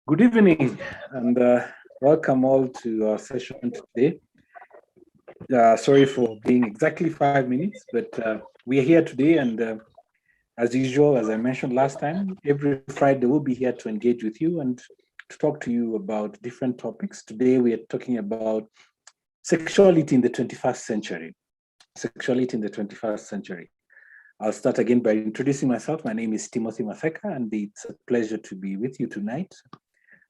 Good evening and welcome all to our session today. Sorry for being exactly 5 minutes, but we are here today and as usual, as I mentioned last time, every Friday we'll be here to engage with you and to talk to you about different topics. Today we are talking about sexuality in the 21st century. Sexuality in the 21st century. I'll start again by introducing myself. My name is Timothy Matheka and it's a pleasure to be with you tonight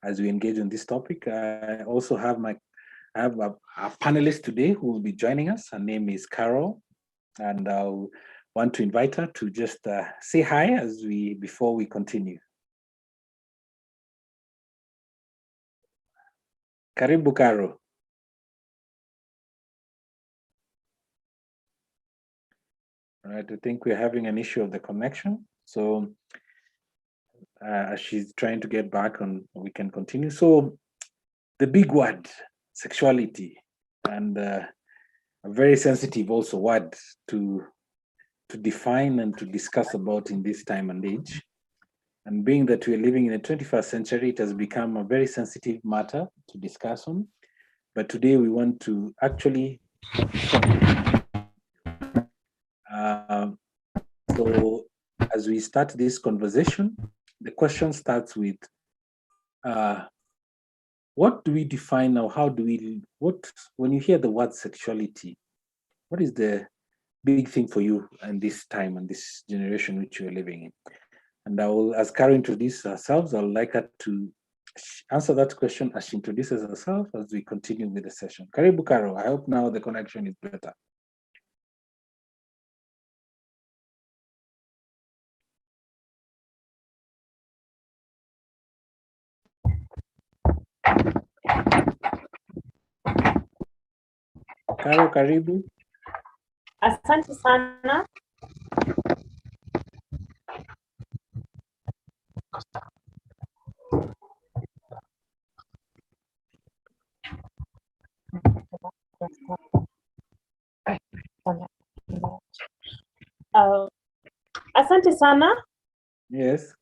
as we engage on this topic. I also have a panelist today who will be joining us. Her name is Carol, and I'll want to invite her to just say hi before we continue. Karibu, Carol. All right, I think we're having an issue of the connection. So as she's trying to get back on, we can continue. So the big word, sexuality, and a very sensitive also word to define and to discuss about in this time and age. And being that we're living in the 21st century, it has become a very sensitive matter to discuss on. But today we want to actually so as we start this conversation, the question starts with what do we define now? How do we, when you hear the word sexuality, what is the big thing for you in this time and this generation which you're living in? And I will, as Karen introduces herself, I would like her to answer that question as she introduces herself as we continue with the session. Karibu Karo, I hope now the connection is better. Karo, karibu. Asante sana. Asante sana. Yes.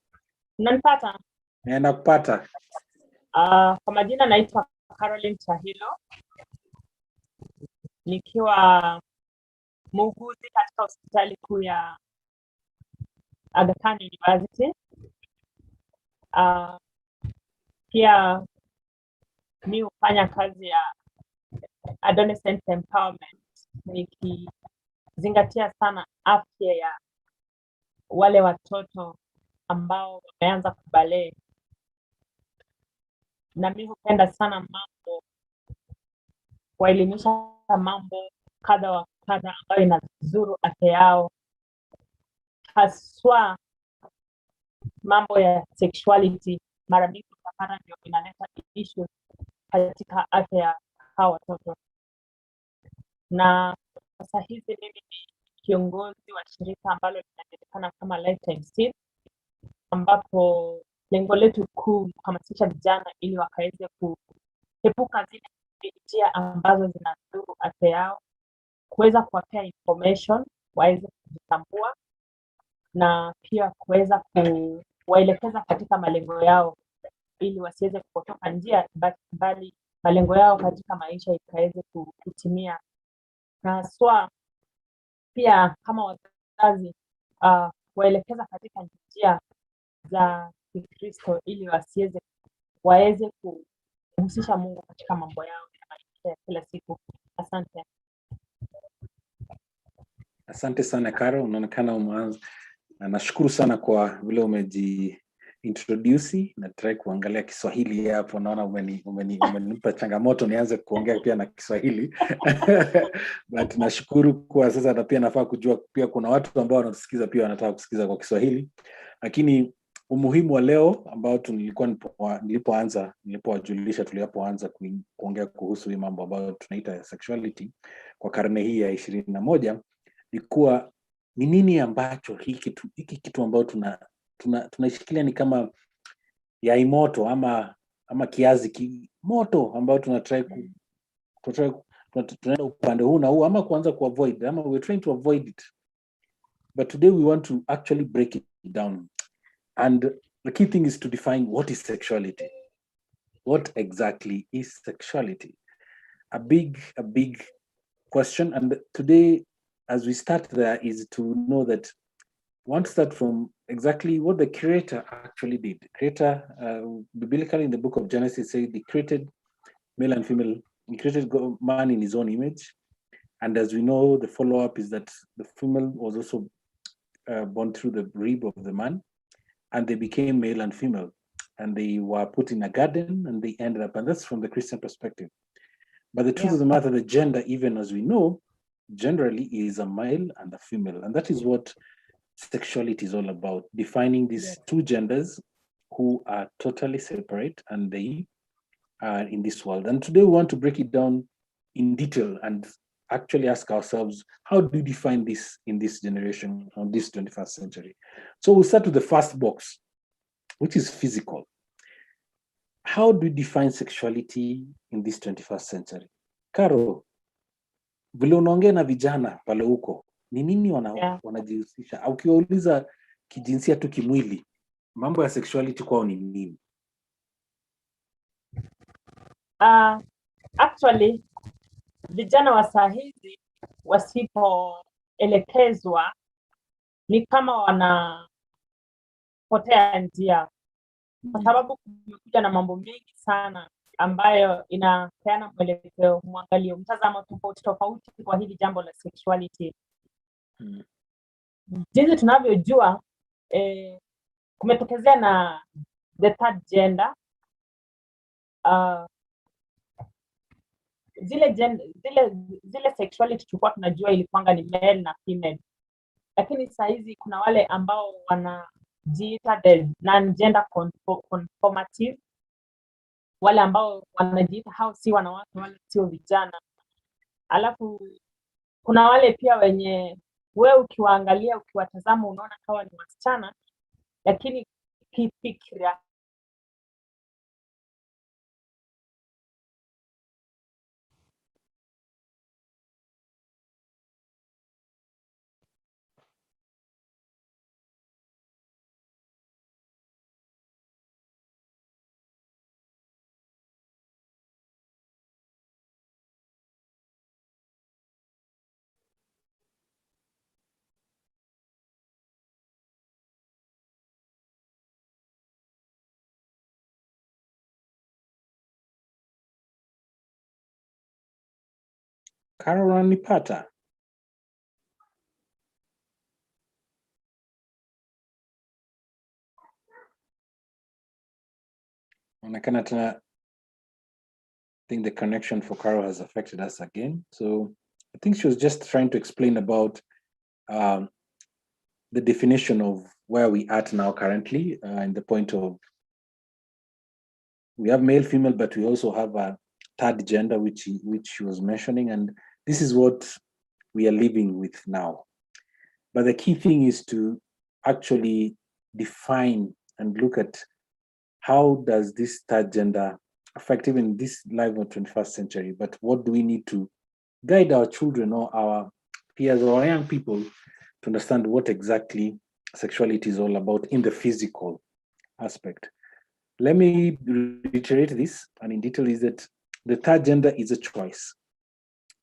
Unanipata? Nakupata. Kwa majina naitwa Caroline Chahilo. Nikiwa muuguzi katika hospitali kuu ya Aga Khan University. Pia mi hufanya kazi ya adolescent empowerment, nikizingatia sana afya ya wale watoto ambao wameanza kubalee. Na mi hupenda sana mambo, kuelimisha mambo kadha wa kadha ambayo inazuru afya yao, haswa mambo ya sexuality. Mara mingi utapata ndio inaleta issue katika afya ya hawa watoto. Na sasa hizi mimi ni kiongozi wa shirika ambalo linajulikana kama Lifetime Seed, ambapo lengo letu kuu ni kuhamasisha vijana ili wakaweze kuepuka zile njia ambazo zinadhuru afya yao, kuweza kuwapea information waweze kujitambua, na pia kuweza kuwaelekeza katika malengo yao ili wasiweze kupotoka njia, bali malengo yao katika maisha ikaweze kutimia. Na haswa pia kama wazazi waelekeza katika njia za Kikristo ili waweze kuhusisha Mungu katika mambo yao ya maisha ya kila siku. Asante. Asante sana Karo, unaonekana umeanza. Nashukuru sana kwa vile umeji-introduce na try kuangalia Kiswahili hapo. Naona umenipa changamoto nianze kuongea pia na Kiswahili. But nashukuru kwa sasa, na pia nafaa kujua pia kuna watu ambao wanatusikiza pia wanataka kusikiza kwa Kiswahili. Lakini umuhimu wa leo ambao nilipowajulisha tulipoanza kuongea kuhusu hii mambo ambayo tunaita sexuality kwa karne hii ya 21 ni kuwa ni nini ambacho hiki kitu ambao tunashikilia ni kama yai moto ama kiazi moto ambao tunaenda upande huu na huu ama kuanza kuavoid, ama we're trying to avoid it, but today we want to actually break it down. And the key thing is to define what is sexuality. What exactly is sexuality? A big question. And today, as we start there, is to know that one start from exactly what the creator actually did. Creator, biblically in the book of Genesis, says he created male and female. He created man in his own image. And as we know, the follow-up is that the female was also born through the rib of the man, and they became male and female. And they were put in a garden and they ended up, and that's from the Christian perspective. But the truth of the matter, the gender, even as we know, generally is a male and a female. And that is what sexuality is all about, defining these two genders who are totally separate and they are in this world. And today we want to break it down in detail and actually ask ourselves, how do we define this in this generation, on this 21st century? So we'll start with the first box, which is physical. How do we define sexuality in this 21st century? Caro, vile unaongea na vijana pale huko, ni nini wanajihusisha? Ukiwauliza kijinsia tu kimwili, mambo ya sexuality kwao ni nini? Actually, vijana wa saa hizi wasipoelekezwa ni kama wanapotea njia, kwa sababu kumekuja na mambo mengi sana ambayo inapeana mwelekeo, mwangalio, mtazamo tofauti kwa hili jambo la sexuality. Jinsi tunavyojua, kumetokezea na the third gender. Zile sexuality tulikuwa tunajua ilikuanga ni male na female, lakini saa hizi kuna wale ambao wanajiita the non-gender conformative, wale ambao wanajiita hao si wanawake wale sio vijana. Alafu kuna wale pia wenye wewe ukiwaangalia, ukiwatazama unaona kama ni wasichana, lakini kifikra Caro, unanipata? Onekana tena, I think the connection for Caro has affected us again. So I think she was just trying to explain about the definition of where we are at now currently, in the point of we have male, female, but we also have a third gender, which she was mentioning, and this is what we are living with now. But the key thing is to actually define and look at how does this third gender affect even this life of 21st century, but what do we need to guide our children or our peers or our young people to understand what exactly sexuality is all about in the physical aspect. Let me reiterate this, and in detail, is that the third gender is a choice.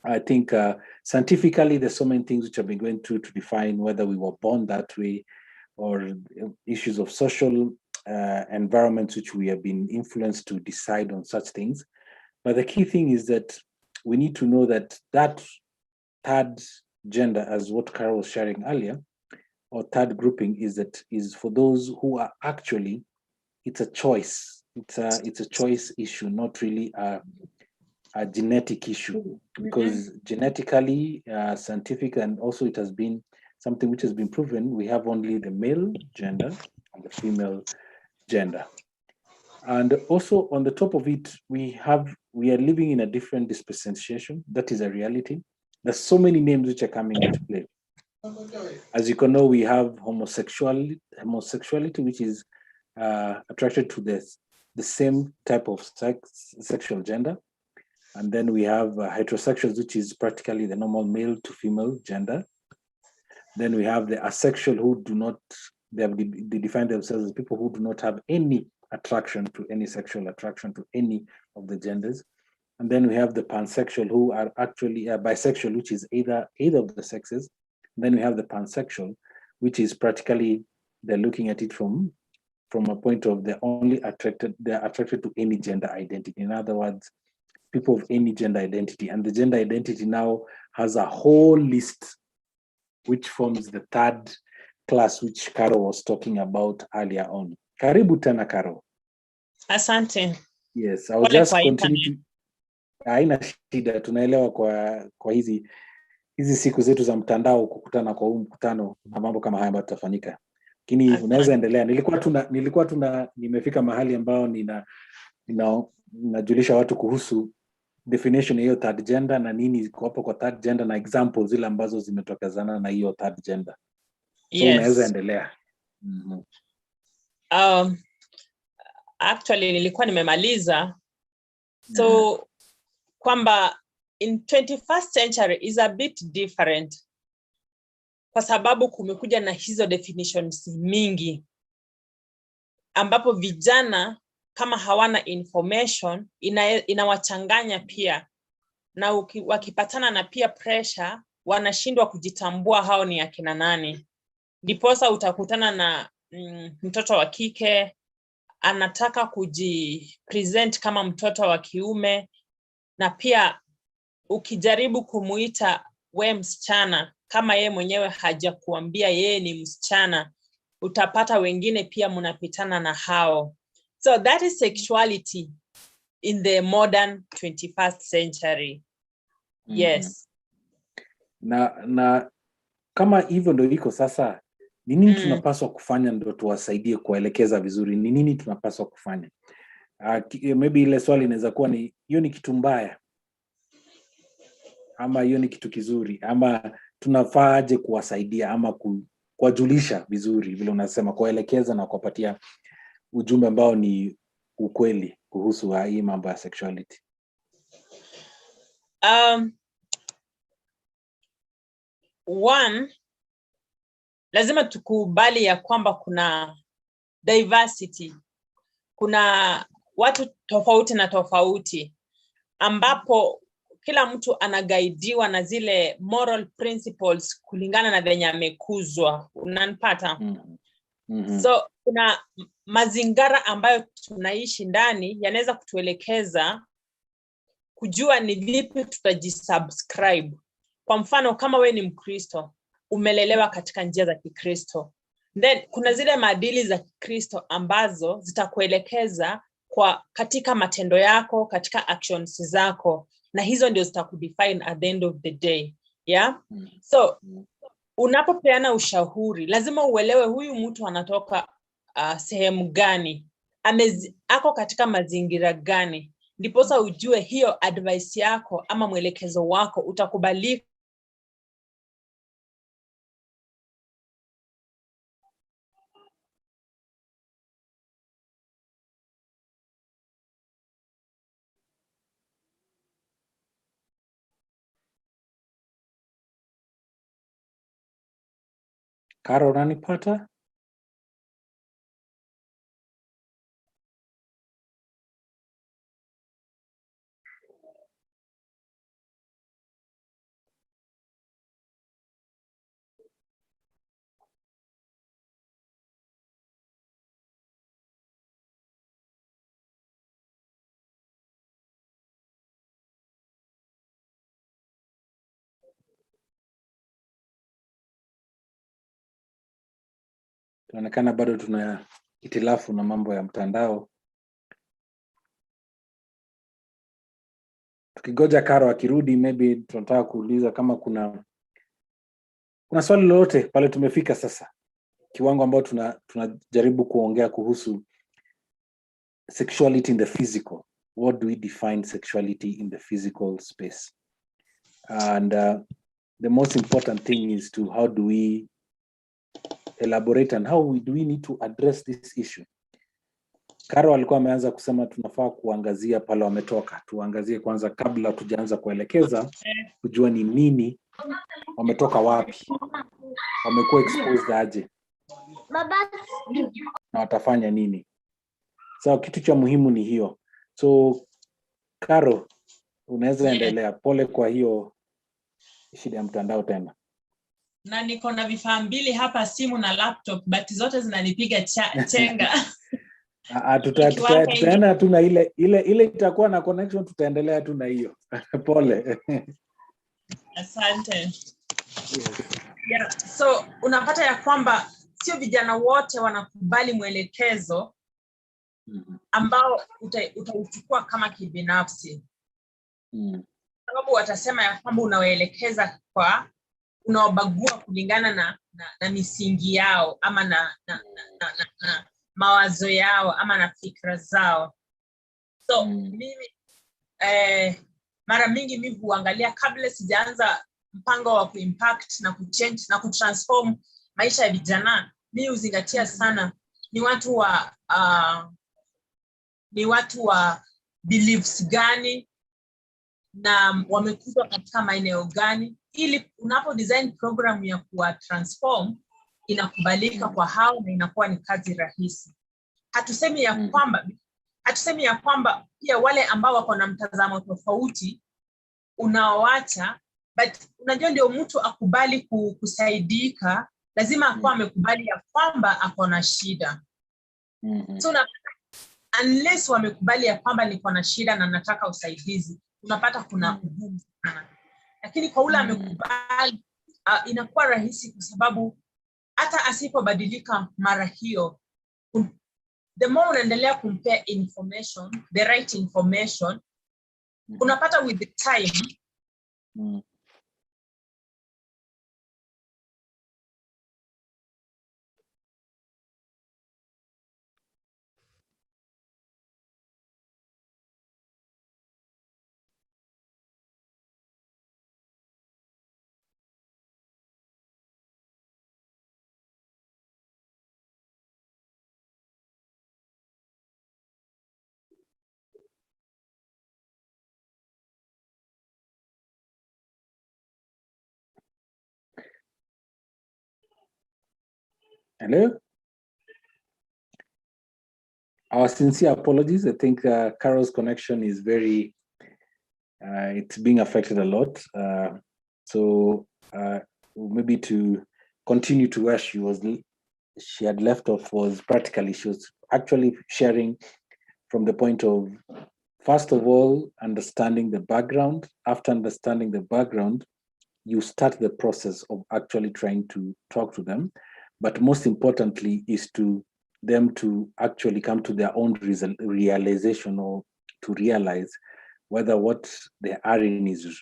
I think scientifically, there's so many things which have been going through to define whether we were born that way, or issues of social environments which we have been influenced to decide on such things. But the key thing is that we need to know that that third gender, as what Carol was sharing earlier, or third grouping, is for those who are actually, it's a choice. It's a choice issue, not really a genetic issue, because genetically, scientific, and also it has been something which has been proven, we have only the male gender and the female gender. And also on the top of it, we are living in a different dispensation. That is a reality. There's so many names which are coming into play. As you can know, we have homosexuality, which is attracted to the same type of sexual gender. And then we have heterosexuals, which is practically the normal male to female gender. Then we have the asexual, who do not, they define themselves as people who do not have any attraction to any sexual attraction to any of the genders. And then we have the pansexual, who are actually bisexual, which is either of the sexes. And then we have the pansexual, which is practically they're looking at it from a point of they're attracted to any gender identity. In other words, people of any gender identity. And the gender identity now has a whole list, which forms the third class, which Caro was talking about earlier on. Karibu tena, Caro. Asante. Yes, I was just continuing. Haina shida, tunaelewa kwa hizi siku zetu za mtandao kukutana kwa huu mkutano na mambo kama haya ambayo tutafanyika. Lakini unaweza endelea. Nilikuwa nimefika mahali ambao ninajulisha watu kuhusu definition ya hiyo third gender na nini iko hapo kwa third gender na examples zile ambazo zimetokezana na hiyo third gender. So yes. Unaweza endelea. Actually nilikuwa nimemaliza. So kwamba in 21st century is a bit different. Kwa sababu kumekuja na hizo definitions mingi. Ambapo vijana kama hawana information inawachanganya pia. Na wakipatana na peer pressure wanashindwa kujitambua hao ni akina nani. Ndiposa utakutana na mtoto wa kike anataka kujipresent kama mtoto wa kiume, na pia ukijaribu kumuita we msichana kama yeye mwenyewe hajakuambia yeye ni msichana, utapata wengine pia mnapitana na hao. So that is sexuality in the modern 21st century. Yes. Na kama hivyo ndio iko sasa, ni nini tunapaswa kufanya ndio tuwasaidie kuelekeza vizuri? Ni nini tunapaswa kufanya? Maybe ile swali inaweza kuwa ni hiyo ni kitu mbaya ama hiyo ni kitu kizuri, ama tunafaaje kuwasaidia ama kuwajulisha vizuri vile unasema, kuelekeza na kuwapatia ujumbe ambao ni ukweli kuhusu hii mambo ya sexuality. One, lazima tukubali ya kwamba kuna diversity. Kuna watu tofauti na tofauti, ambapo kila mtu anagaidiwa na zile moral principles kulingana na venye amekuzwa. Unanipata? So kuna mazingara ambayo tunaishi ndani yanaweza kutuelekeza kujua ni vipi tutajisubscribe. Kwa mfano kama we ni Mkristo, umelelewa katika njia za Kikristo, then kuna zile maadili za Kikristo ambazo zitakuelekeza katika matendo yako, katika actions zako, na hizo ndio zitakudefine at the end of the day. Yeah? So unapopeana ushauri, lazima uelewe huyu mtu anatoka sehemu gani, ako katika mazingira gani, ndiposa ujue hiyo advice yako ama mwelekezo wako utakubalika. Caro, unanipata? Tunaonekana bado tuna hitilafu na mambo ya mtandao. Tukigoja Caro akirudi, maybe tunataka kuuliza kama kuna swali lolote pale tumefika sasa. Kiwango ambao tunajaribu kuongea kuhusu sexuality in the physical. What do we define sexuality in the physical space? And the most important thing is how do we elaborate and how do we need to address this issue? Caro alikuwa ameanza kusema tunafaa kuangazia pale wametoka. Tuangazie kwanza kabla tujaanza kuelekeza, kujua ni nini, wametoka wapi, wamekuwa exposed aje, na watafanya nini. So kitu cha muhimu ni hiyo. So Caro, unaweza endelea. Pole kwa hiyo shida ya mtandao tena. Na niko na vifaa mbili hapa, simu na laptop, but zote zinanipiga chenga. Tutaenda tu na ile itakuwa na connection, tutaendelea tu na hiyo. Pole. Asante. Yeah, so unapata ya kwamba sio vijana wote wanakubali mwelekezo ambao utauchukua kama kibinafsi. Sababu watasema ya kwamba unawaelekeza kwa unaobagua kulingana na misingi yao ama na mawazo yao ama na fikra zao. So mimi mara mingi mimi huangalia kabla sijaanza mpango wa kuimpact na kuchange na kutransform maisha ya vijana, mimi huzingatia sana ni watu wa beliefs gani na wamekuwa katika maeneo gani, ili unapo design program ya kuwa transform inakubalika kwa hao na inakuwa ni kazi rahisi. Hatusemi ya kwamba pia wale ambao wako na mtazamo tofauti unaoacha, but unajua ndio mtu akubali kusaidika, lazima akuwa amekubali ya kwamba ako na shida. So unless wamekubali ya kwamba niko na shida na nataka usaidizi, unapata kuna ugumu sana. Lakini kwa ule amekubali, inakuwa rahisi, kwa sababu hata asipobadilika mara hiyo, the more unaendelea kumpea information, the right information, unapata with the time Hello? Our sincere apologies. I think Carol's connection is very, it's being affected a lot. So maybe to continue to where she had left off was practically, she was actually sharing from the point of, first of all, understanding the background. After understanding the background, you start the process of actually trying to talk to them. But most importantly is to them to actually come to their own realization, or to realize whether what they are in is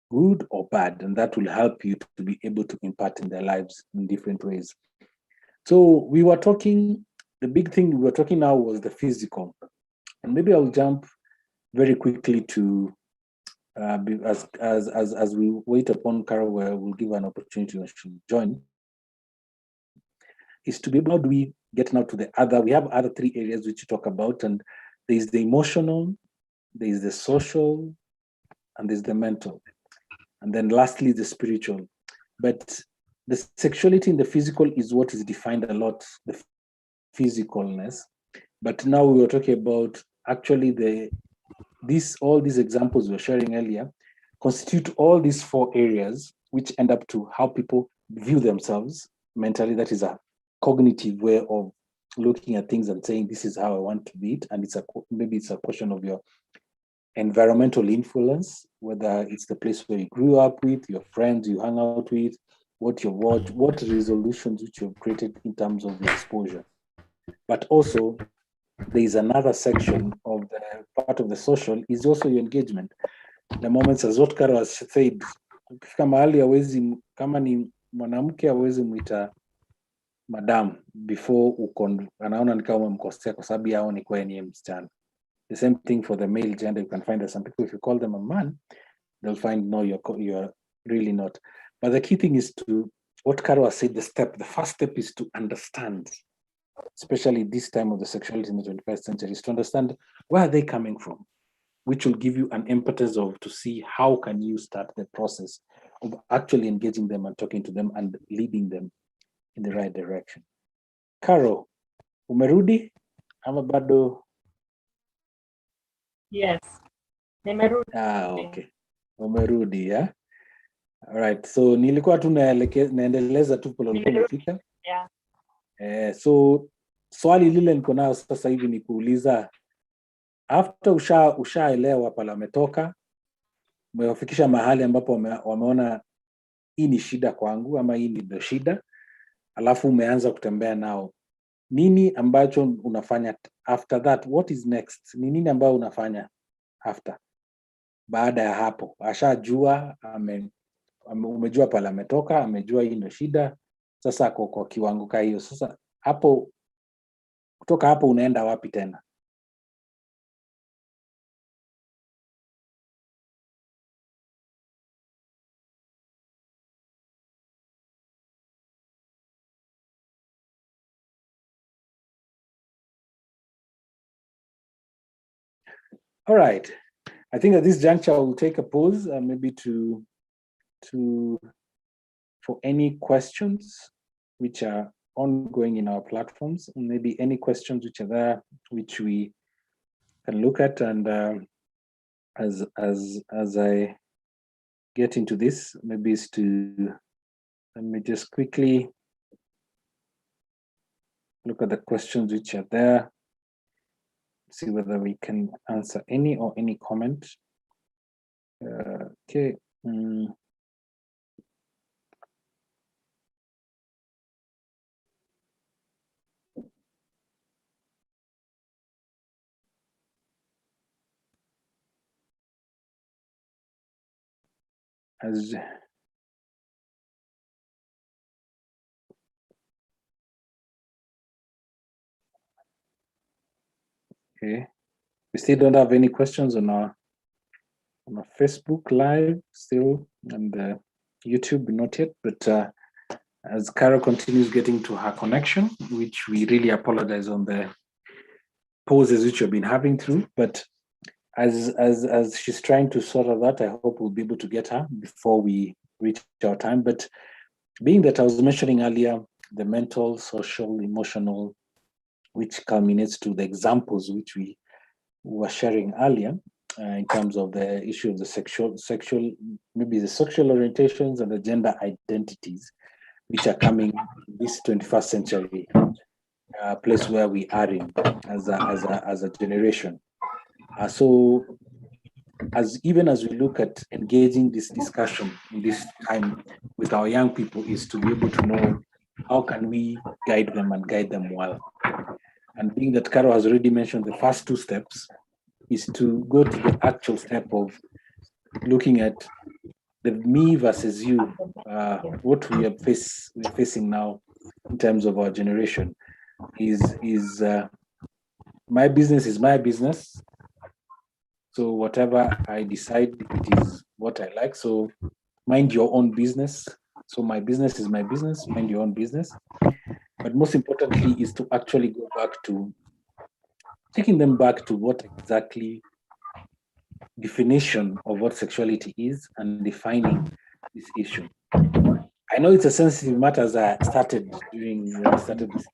good or bad. And that will help you to be able to impact in their lives in different ways. So we were talking, the big thing we were talking now was the physical. And maybe I'll jump very quickly to, as we wait upon Carol, where we'll give an opportunity to join, is to be able, how do we get now to the other, we have other three areas which you talk about, and there's the emotional, there's the social, and there's the mental. And then lastly, the spiritual. But the sexuality in the physical is what is defined a lot, the physicalness. But now we were talking about actually all these examples we were sharing earlier constitute all these four areas, which end up to how people view themselves mentally. That is a cognitive way of looking at things and saying, this is how I want to be it. And maybe it's a question of your environmental influence, whether it's the place where you grew up with, your friends you hang out with, what you watch, what resolutions which you've created in terms of the exposure. But also, there is another section of the part of the social is also your engagement. The moments, as what Karo has said, ukifika mahali hawezi, kama ni mwanamke hawezi mwita madam before anaona ni kama umemkosea kwa sababu yao ni kwa ni msichana. The same thing for the male gender. You can find that some people, if you call them a man, they'll find no, you're really not. But the key thing is to, what Karo has said, the first step is to understand, especially this time of the sexuality in the 21st century, is to understand where are they coming from, which will give you an impetus of to see how can you start the process of actually engaging them and talking to them and leading them in the right direction. Karo, umerudi? ama bado? Yes. Nimerudi. Okay. Umerudi, yeah? All right. So nilikuwa tu naendeleza tu pole ulikuwa umefika. Yeah. So swali lile niko nayo sasa hivi ni kuuliza, after ushaelewa pale ametoka, umewafikisha mahali ambapo wameona hii ni shida kwangu ama hii ndio shida, alafu umeanza kutembea nao, nini ambacho unafanya after that? What is next? Ni nini ambayo unafanya after, baada ya hapo? Ashajua, umejua pale ametoka, amejua hii ndio shida, sasa kwa kiwango ka hiyo, sasa hapo, kutoka hapo unaenda wapi tena? All right. I think at this juncture, we'll take a pause, maybe for any questions which are ongoing in our platforms, maybe any questions which are there, which we can look at. And as I get into this, maybe it's let me just quickly look at the questions which are there, see whether we can answer any or any comment. Okay. Okay, we still don't have any questions on our Facebook Live still, and YouTube, not yet. But as Carol continues getting to her connection, which we really apologize on the pauses which we've been having through, but as she's trying to sort of that, I hope we'll be able to get her before we reach our time. But being that I was mentioning earlier, the mental, social, emotional, which culminates to the examples which we were sharing earlier, in terms of the issue of the sexual, maybe the sexual orientations and the gender identities, which are coming this 21st century place where we are in as a generation. So even as we look at engaging this discussion in this time with our young people, is to be able to know how can we guide them and guide them well. And being that Carol has already mentioned the first two steps, is to go to the actual step of looking at the me versus you, what we are facing now in terms of our generation is my business is my business. So whatever I decide, it is what I like. So mind your own business. So my business is my business, mind your own business. But most importantly is to actually go back to taking them back to what exactly definition of what sexuality is and defining this issue. I know it's a sensitive matter, as I started when I started this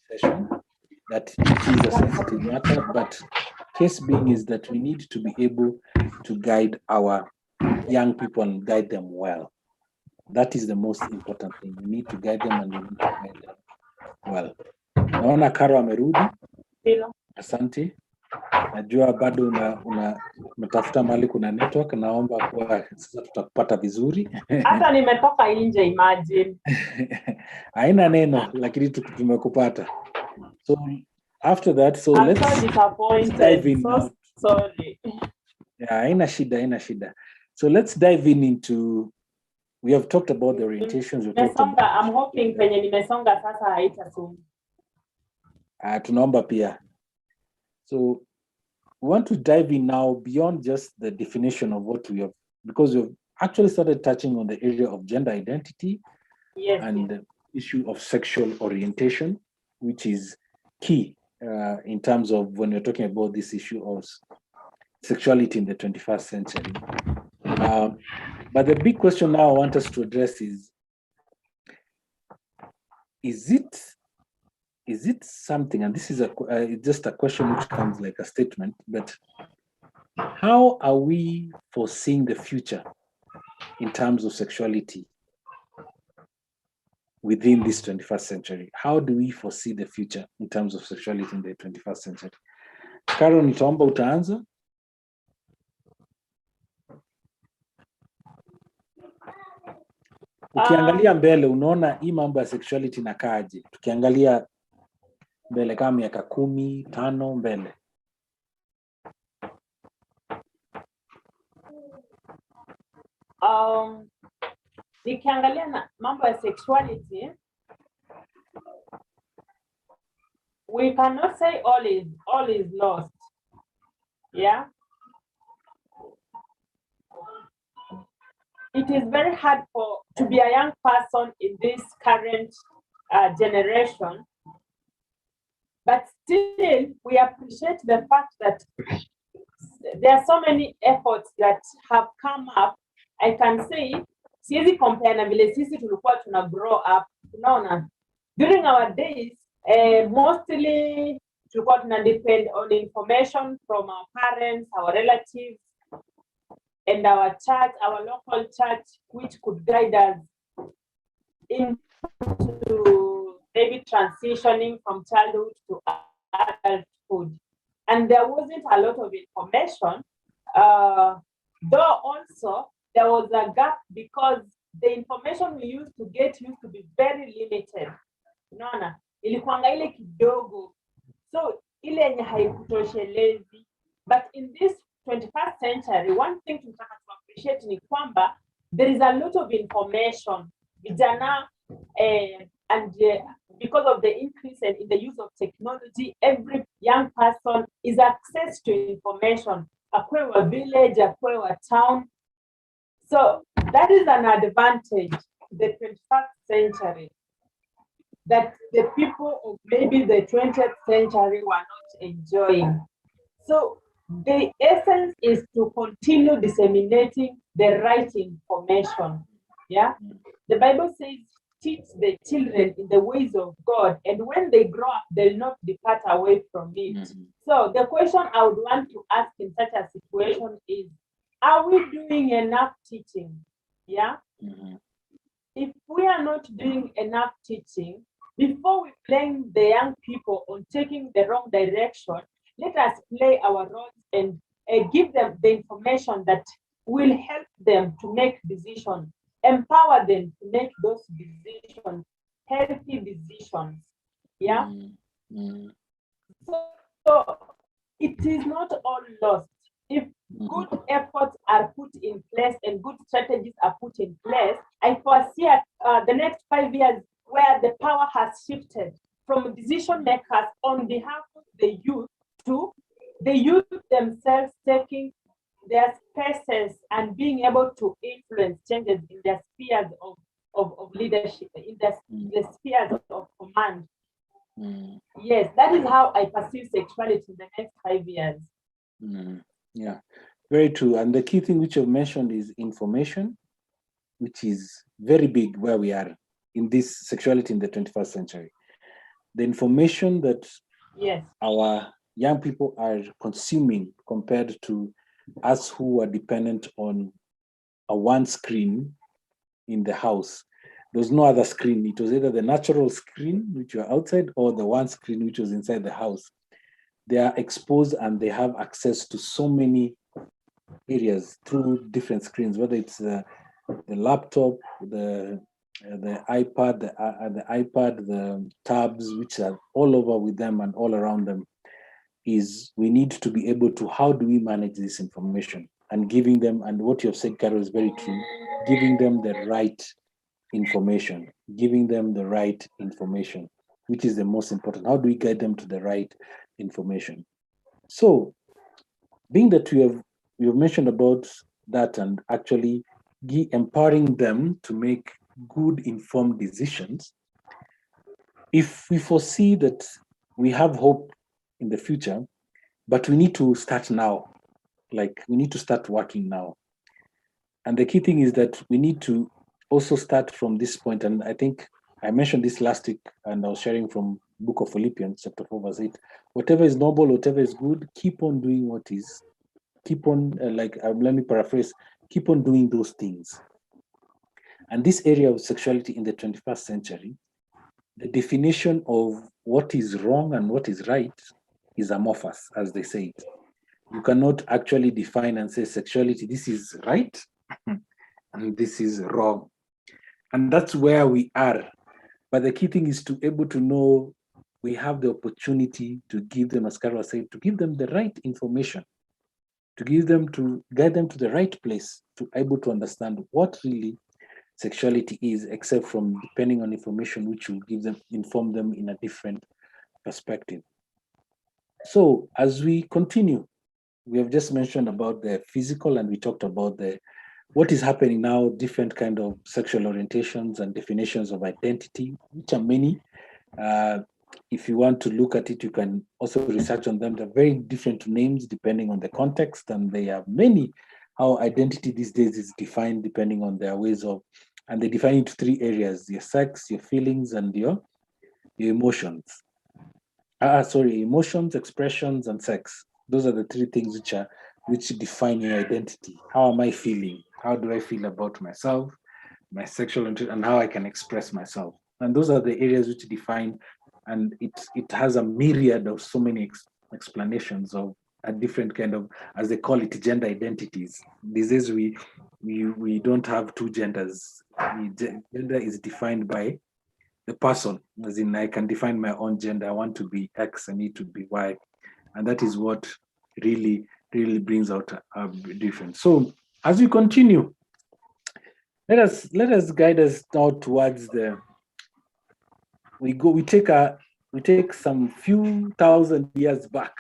session, that it is a sensitive matter, but case being is that we need to be able to guide our young people and guide them well. That is the most important thing. We need to guide them and we need to guide them well. Naona Karo amerudi. Asante. Najua bado unatafuta mahali kuna network, naomba kwa sasa tutakupata vizuri. Hata nimetoka nje, imagine. Haina neno, lakini tumekupata. So after that, so I'm let's so disappointed. dive in. So sorry. Yeah, haina shida. So let's dive into, we have talked about the orientations. I'm hoping penye nimesonga sasa haitasonga. Tunaomba pia. So we want to dive in now beyond just the definition of what we have, because we've actually started touching on the area of gender identity, and the issue of sexual orientation, which is key in terms of when we're talking about this issue of sexuality in the 21st century. But the big question now I want us to address is is it something, and this is just a question which comes like a statement, but how are we foreseeing the future in terms of sexuality within this 21st century? How do we foresee the future in terms of sexuality in the 21st century? Carol, nitaomba utaanza. Ukiangalia mbele unaona hii mambo ya sexuality inakaaje? Tukiangalia mbele kama miaka 10, 5 mbele. Nikiangalia na mambo ya sexuality, we cannot say all is lost. Yeah. It is very hard to be a young person in this current generation, but still we appreciate the fact that there are so many efforts that have come up. I can say, siwezi compare na vile sisi tulikuwa tuna grow up. Unaona, during our days, mostly tulikuwa tuna depend on information from our parents, our relatives, and our church, our local church, which could guide us into maybe transitioning from childhood to adulthood. And there wasn't a lot of information, though also there was a gap because the information we used to get used to be very limited. Unaona, ilikuanga ile kidogo. So ile yenye haikutoshelezi. But in this 21st century, one thing to appreciate ni kwamba there is a lot of information. Vijana, and because of the increase in the use of technology, every young person is access to information. Akwe wa village, akwe wa town. So that is an advantage to the 21st century that the people of maybe the 20th century were not enjoying. So the essence is to continue disseminating the right information. Yeah, the Bible says, teach the children in the ways of God, and when they grow up, they'll not depart away from it. Mm-hmm. So the question I would want to ask in such a situation is, are we doing enough teaching? Yeah. Mm-hmm. If we are not doing enough teaching, before we blame the young people on taking the wrong direction, let us play our roles and give them the information that will help them to make decisions, empower them to make those decisions, healthy decisions. Yeah. Mm-hmm. So it is not all lost. If good efforts are put in place and good strategies are put in place, I foresee the next 5 years where the power has shifted from decision makers on behalf of the youth to the youth themselves taking their spaces and being able to influence changes in their spheres of leadership, in the spheres of command. Yes, that is how I perceive sexuality in the next 5 years. Yeah, very true. And the key thing which you've mentioned is information, which is very big where we are in this sexuality in the 21st century. The information that our young people are consuming compared to us who are dependent on a one screen in the house. There's no other screen. It was either the natural screen, which were outside, or the one screen, which was inside the house. They are exposed and they have access to so many areas through different screens, whether it's the laptop, the iPad, the tabs, which are all over with them and all around them. Is we need to be able to, how do we manage this information and giving them, and what you have said, Carol, is very true, giving them the right information, which is the most important. How do we guide them to the right information? So, being that we have mentioned about that and actually empowering them to make good informed decisions, if we foresee that we have hope in the future, but we need to start now. Like, we need to start working now. And the key thing is that we need to also start from this point. And I think I mentioned this last week, and I was sharing from book of Philippians, chapter 4, verse 8. Whatever is noble, whatever is good, keep on doing what is, keep on, let me paraphrase, keep on doing those things. And this area of sexuality in the 21st century, the definition of what is wrong and what is right is amorphous, as they say it. You cannot actually define and say sexuality, this is right and this is wrong. And that's where we are. But the key thing is to able to know we have the opportunity to give them, as Carol said, to give them the right information, to give them, to guide them to the right place, to able to understand what really sexuality is, except from depending on information which will give them, inform them in a different perspective. So as we continue, we have just mentioned about the physical, and we talked about the what is happening now, different kind of sexual orientations and definitions of identity, which are many. If you want to look at it, you can also research on them. They're very different names depending on the context, and they have many, how identity these days is defined depending on their ways of, and they define into three areas: your sex, your feelings, and your emotions. Emotions, expressions, and sex. Those are the three things which define your identity. How am I feeling? How do I feel about myself, my sexual interest, and how I can express myself? And those are the areas which define, and it has a myriad of so many explanations of a different kind of, as they call it, gender identities. These days we don't have two genders. Gender is defined by the person, as in I can define my own gender. I want to be X, I need to be Y. And that is what really brings out a difference. So as we continue, let us guide us now towards we take some few thousand years back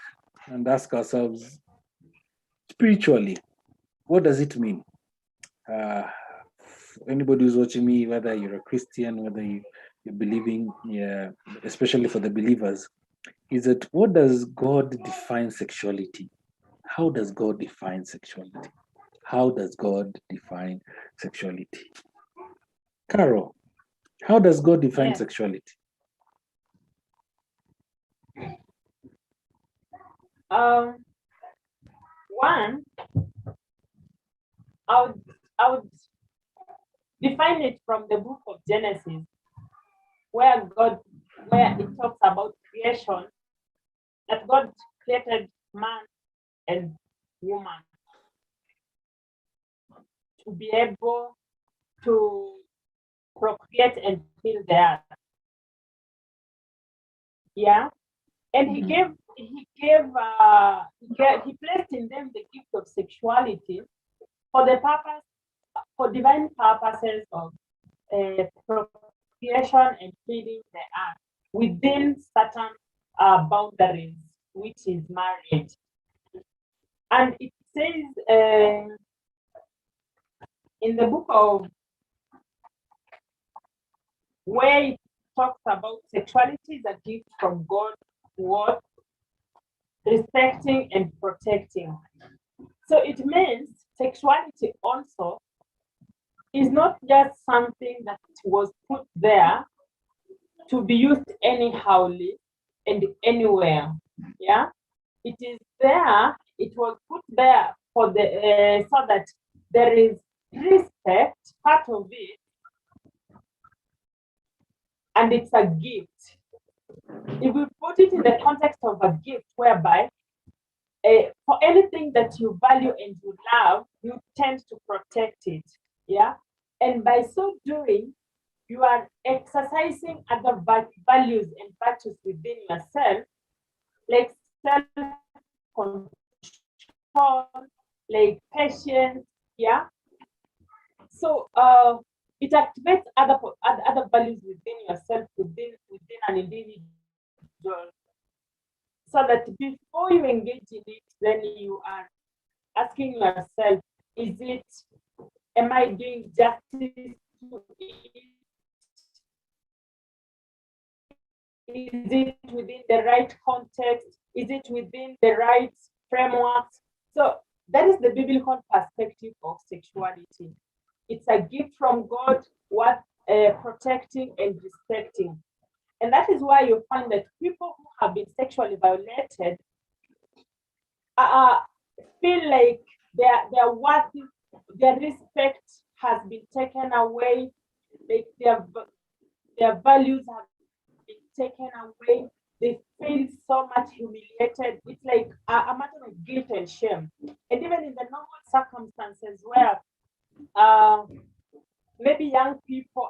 and ask ourselves, spiritually, what does it mean? Anybody who's watching me, whether you're a Christian, whether you're believing, especially for the believers, is that what does God define sexuality? How does God define sexuality? How does God define sexuality? Carol, how does God define sexuality? One, I would define it from the book of Genesis, where it talks about creation, that God created man and woman to be able to procreate and fill the earth. Yeah, and he placed in them the gift of sexuality for divine purposes of procreation and feeding the earth within certain boundaries, which is marriage. And it says in the book of where it talks about sexuality is a gift from God, what respecting and protecting. So it means sexuality also is not just something that was put there to be used anyhowly and anywhere. Yeah, it is there. It was put there for the so that there is respect, part of it, and it's a gift. If we put it in the context of a gift, whereby for anything that you value and you love, you tend to protect it. Yeah, and by so doing, you are exercising other values and virtues within yourself, like self-control, like patience. Yeah. So it activates other values within yourself, within an individual, so that before you engage in it, then you are asking yourself, am I doing justice to it? Is it within the right context? Is it within the right frameworks? So that is the biblical perspective of sexuality. It's a gift from God, worth protecting and respecting. And that is why you find that people who have been sexually violated feel like their worth, their respect has been taken away, like their values have been taken away. They feel so much humiliated. It's like a matter of guilt and shame. And even in the normal circumstances where maybe young people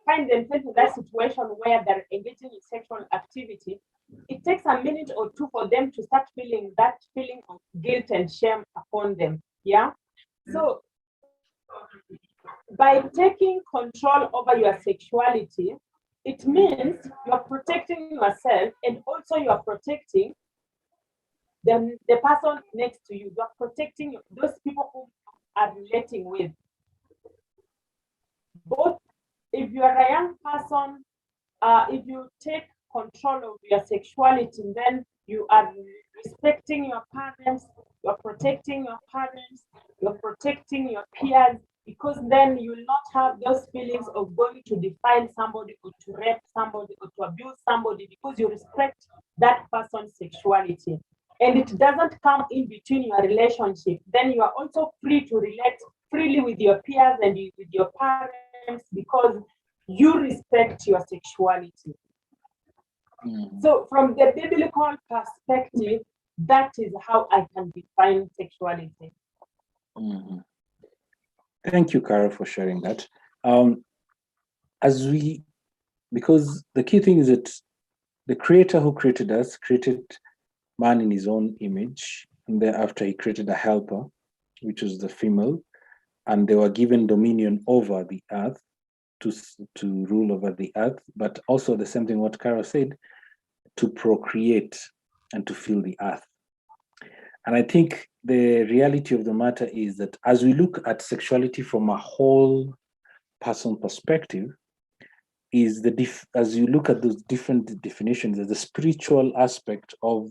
find themselves in that situation where they're engaging in sexual activity, it takes a minute or two for them to start feeling that feeling of guilt and shame upon them. Yeah. So by taking control over your sexuality, it means you're protecting yourself and also you're protecting the person next to you. You're protecting those people who are relating with. Both if you are a young person, if you take control of your sexuality, then you are respecting your parents, you're protecting your parents, you're protecting your peers, because then you will not have those feelings of going to defile somebody or to rape somebody or to abuse somebody, because you respect that person's sexuality. And it doesn't come in between your relationship. Then you are also free to relate freely with your peers and with your parents, because you respect your sexuality. So from the biblical perspective, that is how I can define sexuality. Thank you, Cara, for sharing that. Because the key thing is that the creator who created us created man in his own image, and thereafter he created a helper, which was the female, and they were given dominion over the earth to rule over the earth, but also the same thing what Cara said, to procreate and to fill the earth. And I think the reality of the matter is that as we look at sexuality from a whole person perspective, is as you look at those different definitions, the spiritual aspect of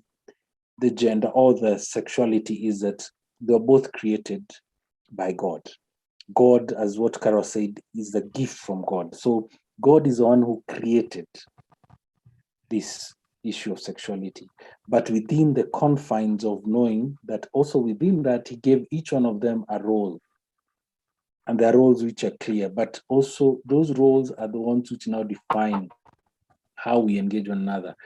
the gender or the sexuality is that they're both created by God. God, as what Carol said, is the gift from God. So God is the one who created this issue of sexuality, but within the confines of knowing that also within that he gave each one of them a role, and there are roles which are clear, but also those roles are the ones which now define how we engage one another.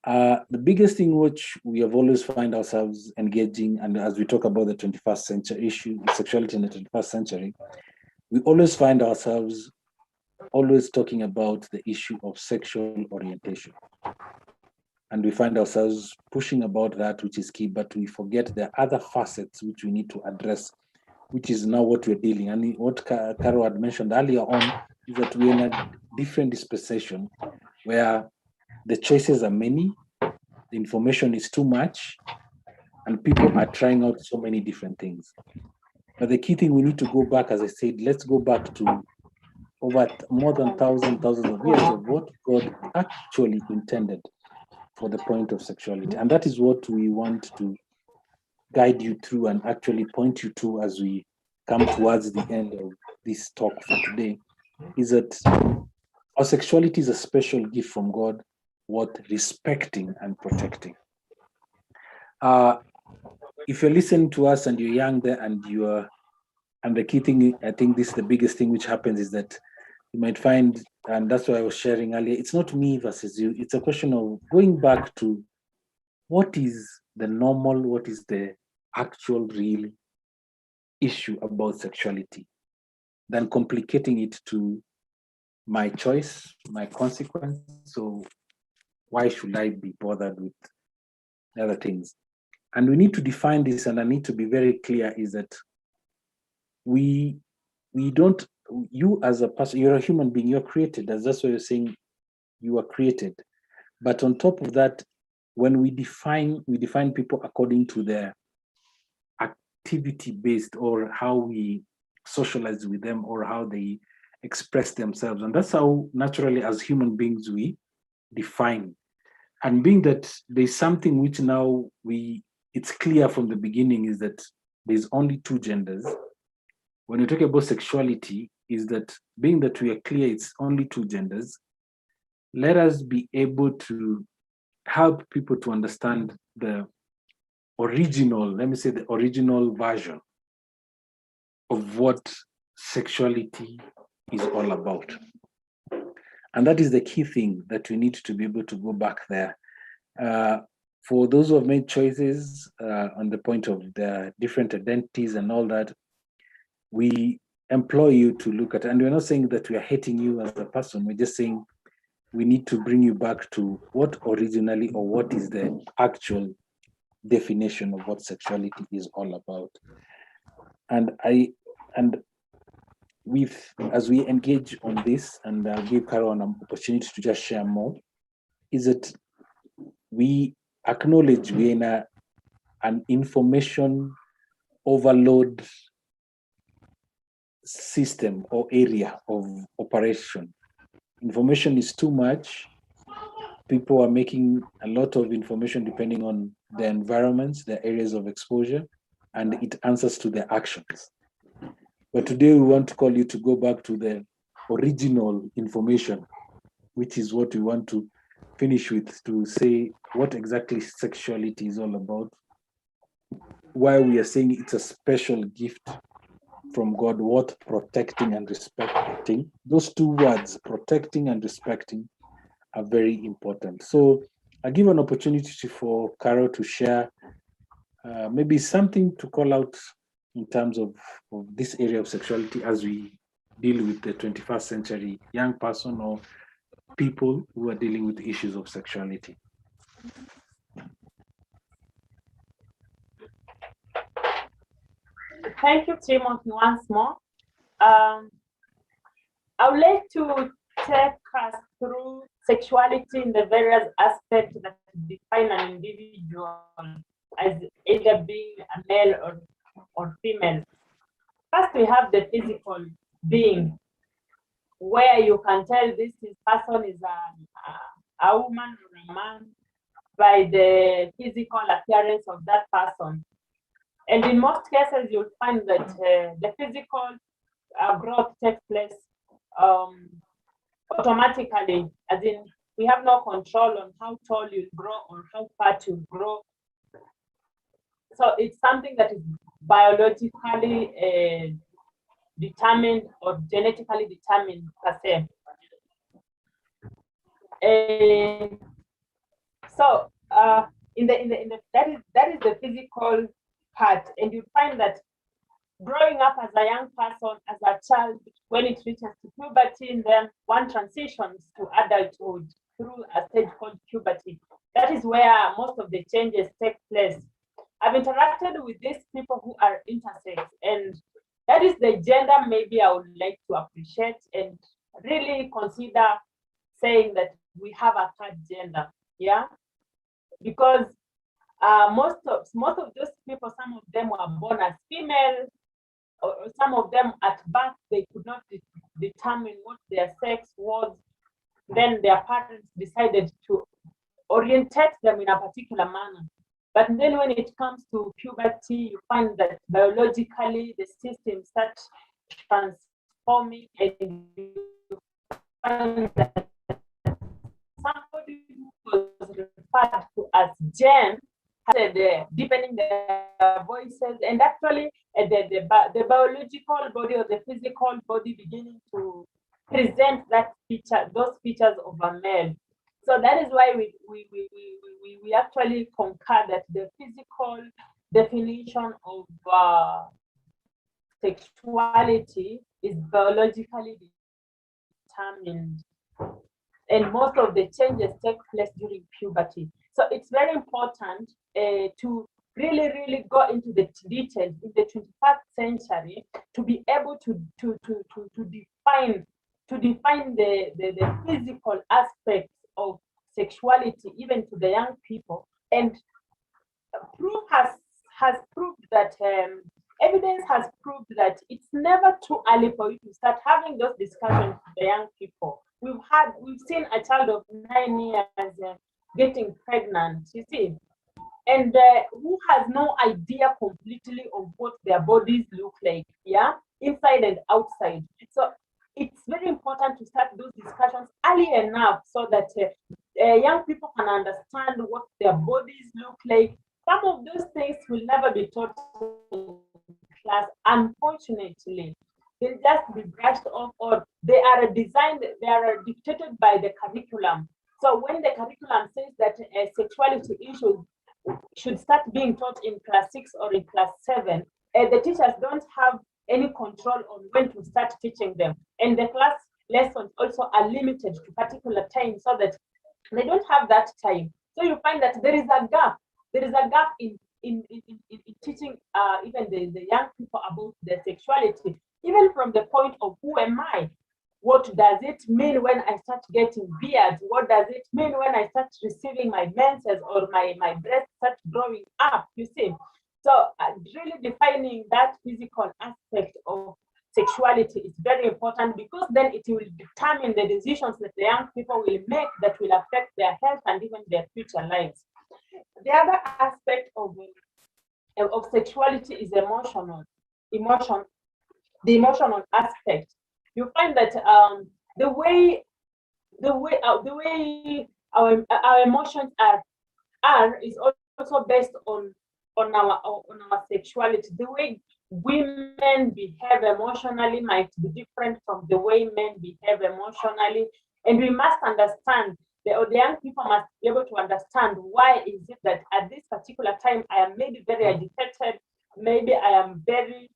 The biggest thing which we have always find ourselves engaging, and as we talk about the 21st century issue, sexuality in the 21st century, we always find ourselves always talking about the issue of sexual orientation. And we find ourselves pushing about that, which is key, but we forget the other facets which we need to address, which is now what we're dealing. And what Caro had mentioned earlier on is that we're in a different dispensation where the choices are many, the information is too much, and people are trying out so many different things. But the key thing, we need to go back, as I said, let's go back to over more than thousands of years of what God actually intended for the point of sexuality. And that is what we want to guide you through and actually point you to as we come towards the end of this talk for today, is that our sexuality is a special gift from God, worth respecting and protecting. If you're listening to us and you're young there and the key thing, I think this is the biggest thing which happens, is that you might find, and that's why I was sharing earlier, it's not me versus you. It's a question of going back to what is the normal, what is the actual real issue about sexuality, than complicating it to my choice, my consequence. So why should I be bothered with other things? And we need to define this, and I need to be very clear, is that we don't, you as a person, you're a human being, you're created, as that's what you're saying, you are created. But on top of that, when we define people according to their activity-based, or how we socialize with them, or how they express themselves. And that's how naturally as human beings we define. And being that there's something which now it's clear from the beginning, is that there's only two genders. When you talk about sexuality, is that being that we are clear it's only two genders, let us be able to help people to understand the original, let me say the original version of what sexuality is all about. And that is the key thing, that we need to be able to go back there. For those who have made choices on the point of the different identities and all that, we employ you to look at, and we're not saying that we are hating you as a person, we're just saying we need to bring you back to what originally, or what is the actual definition of what sexuality is all about. And as we engage on this, and I'll give Carol an opportunity to just share more, is that we acknowledge we're in an information overload system or area of operation. Information is too much. People are making a lot of information depending on their environments, their areas of exposure, and it answers to their actions. But today we want to call you to go back to the original information, which is what we want to finish with, to say what exactly sexuality is all about, why we are saying it's a special gift from God, what protecting and respecting. Those two words, protecting and respecting, are very important. So I give an opportunity for Carol to share maybe something to call out in terms of this area of sexuality as we deal with the 21st century young person or people who are dealing with issues of sexuality. Thank you, Timothy, once more. I would like to take us through sexuality in the various aspects that define an individual as either being a male or female. First, we have the physical being, where you can tell this person is a woman or a man by the physical appearance of that person. And in most cases, you'll find that the physical growth takes place automatically, as in we have no control on how tall you grow or how fat you grow. So it's something that is biologically determined or genetically determined per se. So that is the physical part, and you find that growing up as a young person, as a child, when it reaches to puberty, and then one transitions to adulthood through a stage called puberty. That is where most of the changes take place. I've interacted with these people who are intersex, and that is the gender maybe I would like to appreciate and really consider saying that we have a third gender, yeah? Because most of those people, some of them were born as female, or some of them at birth, they could not determine what their sex was. Then their parents decided to orientate them in a particular manner. But then when it comes to puberty, you find that biologically the system starts transforming, and you find that somebody who was referred to as Jen started deepening their voices, and actually the biological body or the physical body beginning to present those features of a male. So that is why we actually concur that the physical definition of sexuality is biologically determined, and most of the changes take place during puberty. So it's very important to really go into the details in the 21st century to be able to define the physical aspects of sexuality, even to the young people. And proof has proved that evidence has proved that it's never too early for you to start having those discussions with the young people. We've seen a child of 9 years getting pregnant, you see, and who has no idea completely of what their bodies look like, yeah? inside and outside. So it's very important to start those discussions early enough so that young people can understand what their bodies look like. Some of those things will never be taught in class, unfortunately. They'll just be brushed off, or they are dictated by the curriculum. So when the curriculum says that sexuality issues should start being taught in class 6 or in class 7, the teachers don't have any control on when to start teaching them. And the class lessons also are limited to particular time so that they don't have that time. So you find that there is a gap. There is a gap in teaching even the young people about their sexuality, even from the point of who am I? What does it mean when I start getting beards? What does it mean when I start receiving my menses or my breasts start growing up? You see, so really defining that physical aspect of sexuality is very important, because then it will determine the decisions that the young people will make that will affect their health and even their future lives. The other aspect of sexuality is the emotional aspect. You find that the way our emotions are is also based on our sexuality. The way women behave emotionally might be different from the way men behave emotionally, and we must understand, the young people must be able to understand why is it that at this particular time I am maybe very agitated, maybe I am very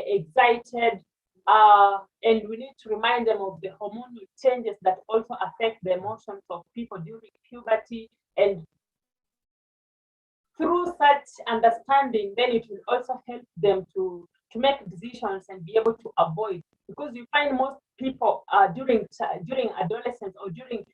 excited, and we need to remind them of the hormonal changes that also affect the emotions of people during puberty. And through such understanding, then it will also help them to make decisions and be able to avoid, because you find most people during adolescence or during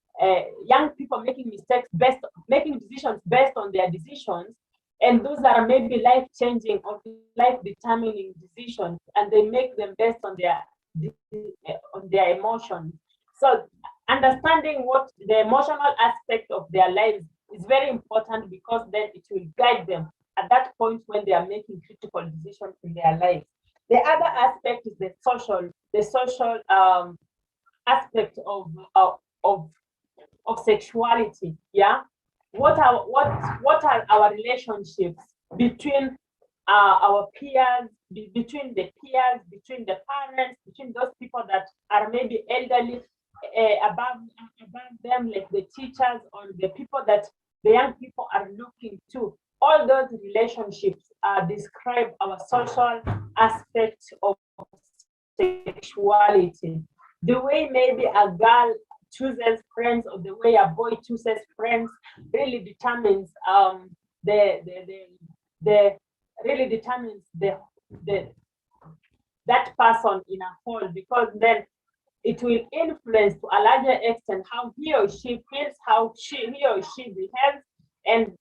young people making decisions based on their decisions, and those are maybe life-changing or life-determining decisions, and they make them based on their emotions. So understanding what the emotional aspect of their lives is very important, because then it will guide them at that point when they are making critical decisions in their lives. The other aspect is the social aspect of sexuality. Yeah, what are our relationships between our peers, between the peers, between the parents, between those people that are maybe elderly, above them, like the teachers or the people that the young people are looking to. All those relationships describe our social aspect of sexuality. The way maybe a girl chooses friends or the way a boy chooses friends really determines that person in a whole, because then it will influence to a larger extent how he or she feels, how he or she behaves, and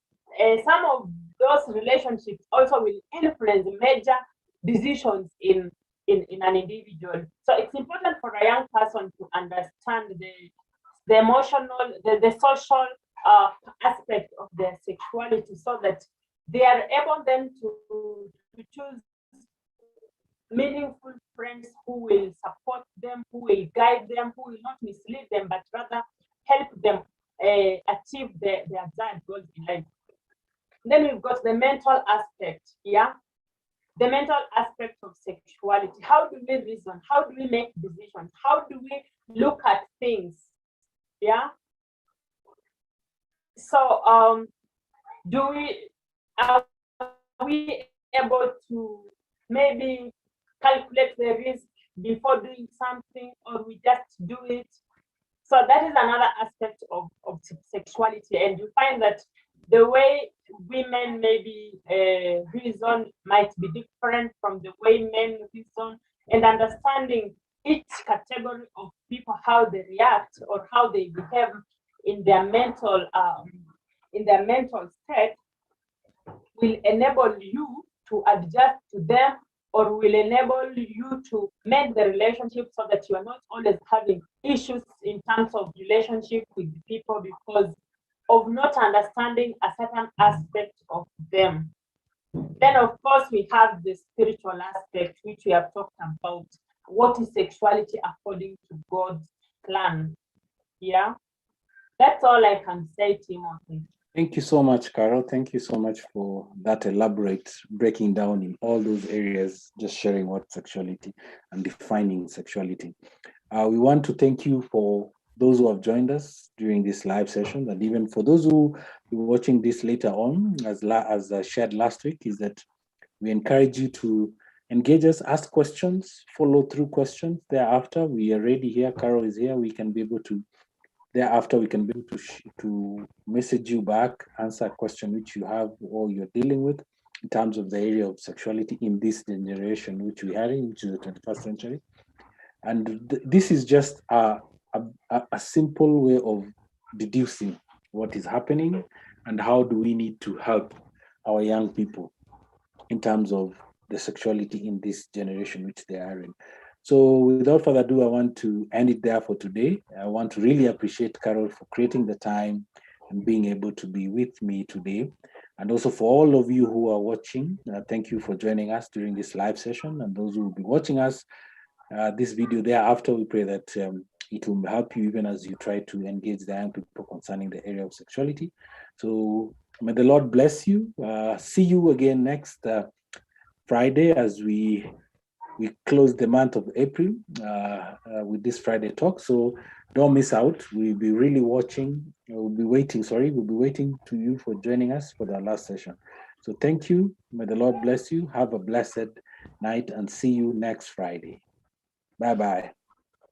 some of those relationships also will influence major decisions in an individual. So it's important for a young person to understand the emotional, the social aspect of their sexuality, so that they are able then to choose meaningful friends who will support them, who will guide them, who will not mislead them, but rather help them achieve their desired goals in life. Then we've got the mental aspect. Yeah, the mental aspect of sexuality. How do we reason? How do we make decisions? How do we look at things? Yeah. So are we able to maybe calculate the risk before doing something, or we just do it? So that is another aspect of sexuality, and you find that the way women maybe reason might be different from the way men reason, and understanding each category of people, how they react or how they behave in their mental state, will enable you to adjust to them, or will enable you to make the relationship so that you are not always having issues in terms of relationship with people because of not understanding a certain aspect of them. Then, of course, we have the spiritual aspect, which we have talked about. What is sexuality according to God's plan? Yeah, that's all I can say, Timothy. Thank you so much, Carol. Thank you so much for that elaborate breaking down in all those areas, just sharing what sexuality and defining sexuality. We want to thank you for those who have joined us during this live session, and even for those who will be watching this later on, as I shared last week, is that we encourage you to engage us, ask questions, follow through questions. Thereafter, we are ready here. Carol is here. We can be able to, thereafter, we can be able to message you back, answer a question which you have or you're dealing with in terms of the area of sexuality in this generation which we are in, which is the 21st century. And this is just a simple way of deducing what is happening and how do we need to help our young people in terms of the sexuality in this generation which they are in. So without further ado, I want to end it there for today. I want to really appreciate Carol for creating the time and being able to be with me today. And also for all of you who are watching, thank you for joining us during this live session. And those who will be watching us, this video thereafter, we pray that it will help you even as you try to engage the young people concerning the area of sexuality. So may the Lord bless you. See you again next Friday as we close the month of April with this Friday talk. So don't miss out. We'll be really watching. We'll be waiting to you for joining us for the last session. So thank you. May the Lord bless you. Have a blessed night and see you next Friday. Bye-bye.